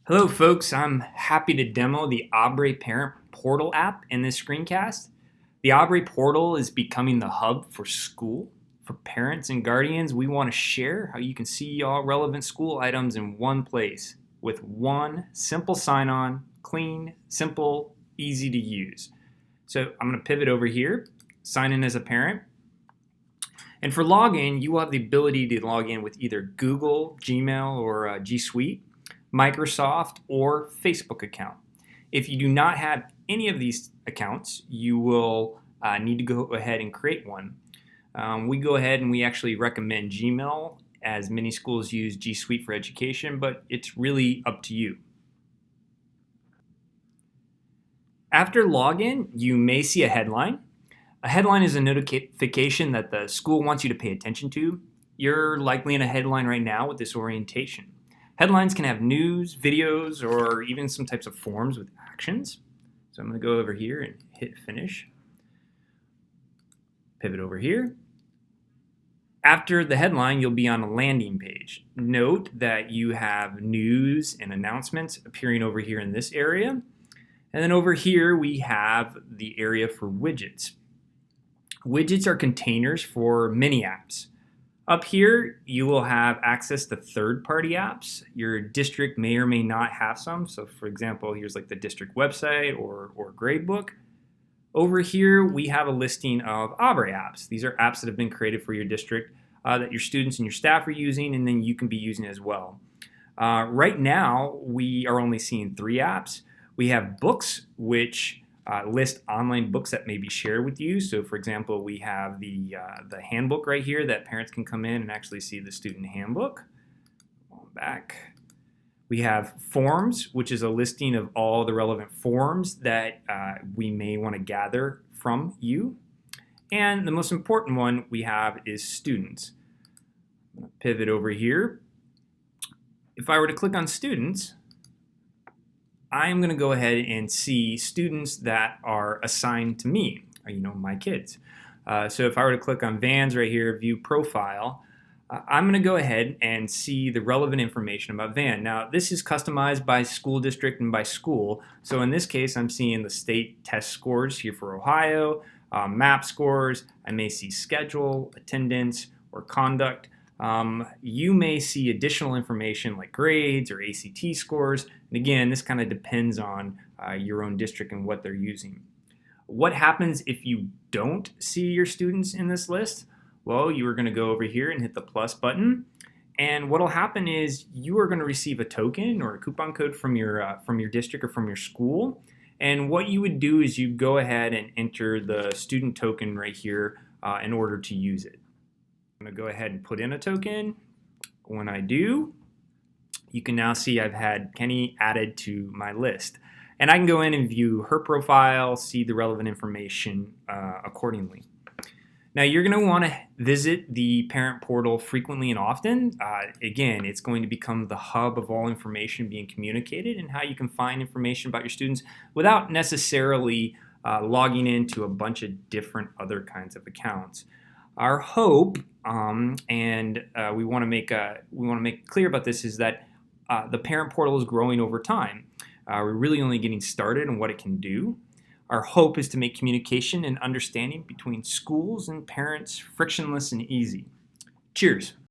Hello folks, I'm happy to demo the Abre Parent Portal app in this screencast. The Abre Portal is becoming the hub for school. For parents and guardians, we want to share how you can see all relevant school items in one place with one simple sign-on, clean, simple, easy to use. So I'm going to pivot over here, sign in as a parent. And for login, you will have the ability to log in with either Google, Gmail, or G Suite, Microsoft, or Facebook account. If you do not have any of these accounts, you will need to go ahead and create one. We go ahead and we actually recommend Gmail, as many schools use G Suite for education, but it's really up to you. After login, you may see a headline. A headline is a notification that the school wants you to pay attention to. You're likely in a headline right now with this orientation. Headlines can have news, videos, or even some types of forms with actions. So I'm going to go over here and hit finish. Pivot over here. After the headline, you'll be on a landing page. Note that you have news and announcements appearing over here in this area. And then over here, we have the area for widgets. Widgets are containers for many apps. Up here, you will have access to third-party apps. Your district may or may not have some. So for example, here's like the district website or gradebook. Over here, we have a listing of Abre apps. These are apps that have been created for your district that your students and your staff are using, and then you can be using as well. Right now, we are only seeing 3 apps. We have books, which list online books that may be shared with you. So for example, we have the handbook right here that parents can come in and actually see the student handbook. Back. We have forms, which is a listing of all the relevant forms that we may want to gather from you. And the most important one we have is students. I'm going to pivot over here. If I were to click on students, I'm going to go ahead and see students that are assigned to me, my kids. So if I were to click on Vans right here, view profile, I'm going to go ahead and see the relevant information about Van. Now, this is customized by school district and by school. So in this case, I'm seeing the state test scores here for Ohio, MAP scores. I may see schedule, attendance, or conduct. You may see additional information like grades or ACT scores. And again, this kind of depends on your own district and what they're using. What happens if you don't see your students in this list? Well, you are going to go over here and hit the plus button. And what will happen is you are going to receive a token or a coupon code from your district or from your school. And what you would do is you go ahead and enter the student token right here in order to use it. I'm going to go ahead and put in a token. When I do, you can now see I've had Kenny added to my list. And I can go in and view her profile, see the relevant information accordingly. Now you're going to want to visit the parent portal frequently and often. Again, it's going to become the hub of all information being communicated and how you can find information about your students without necessarily logging into a bunch of different other kinds of accounts. Our hope, and we want to make clear about this, is that the parent portal is growing over time. We're really only getting started on what it can do. Our hope is to make communication and understanding between schools and parents frictionless and easy. Cheers.